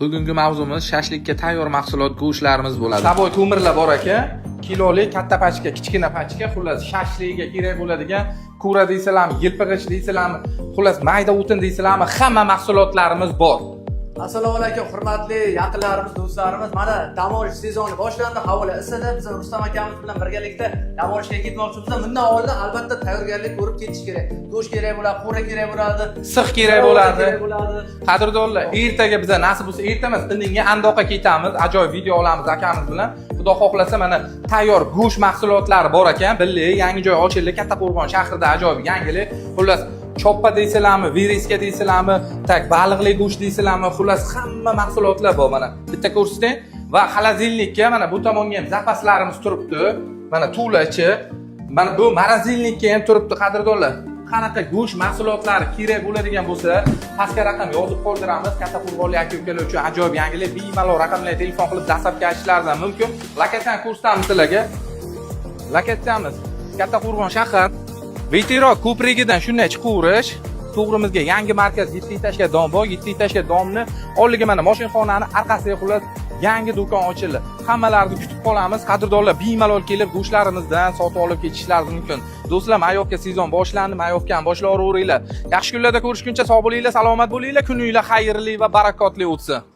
Bugungi mavzumiz shashlikka tayyor mahsulot go'shtlarimiz bo'ladi. Saboy to'mirlar bor ekan, kilolik katta pachka, kichkina pachka, xullas shashligiga kerak bo'ladigan kura deysizlarmi, yilpig'ich deysizlarmi, xullas mayda o'tin deysizlarmi, hamma mahsulotlarimiz bor. Assalomu alaykum hurmatli yaqinlarimiz, do'stlarimiz. Mana dam olish sezoni boshlandi, havo isidi. Biz Rustam akamiz bilan birgalikda dam olishga ketmoqchimiz. Bundan oldin albatta tayyorgarlik ko'rib ketish kerak. Go'sht kerak bo'ladi, qo'ra kerak bo'ladi, Six kerak bo'ladi. Qadrdonlar, ertaga biza nasib bo'lsa erta emas, indinga Andoqqa ketamiz, ajoyib video olamiz akamiz bilan. Xudo xohlasa mana tayyor go'sht mahsulotlari bor ekan. Billi, yangi joy ochildi, Kattaqo'rg'on shahrida ajoyib yangilik. Xullas choppa deysizlarmi, viriska deysizlarmi, tak baliqli go'sht deysizlarmi, xullas hamma mahsulotlar bor mana. Bitta ko'rsating va xolodilnikka mana bu tomonga ham zapaslarimiz turibdi. Mana tulachi, mana bu morozilnikka ham turibdi qadrdonlar. Qanaqa go'sht mahsulotlari kerak bo'ladigan bo'lsa, pastga raqam yozib qoldiramiz. Kattaqo'rg'onlik aka-ukalar uchun ajoyib yangilik. Bemalol raqamlarga telefon qilib dastlabki aytishlaringiz mumkin. Lokatiyani ko'rsatamiz sizlarga. Lokatiyamiz Kattaqo'rg'on shahar Veterok ko'prigidan shunday chiqaverish, to'g'rimizga yangi markaz 7 etажga dom bor. 7 etажga domni oldiga mana mashinaxonani orqasiga xullas yangi do'kon ochildi. Hammalarni kutib qolamiz. Qadrdonlar bemalol kelib go'shtlarimizdan sotib olib ketishlaringiz mumkin. Do'stlar, mayovga sezon boshlandi, mayovga ham boshlayveringlar. Yaxshi kunlarda ko'rishguncha sog' bo'linglar, salomat bo'linglar, kuninglar xayrli va barakotli o'tsin.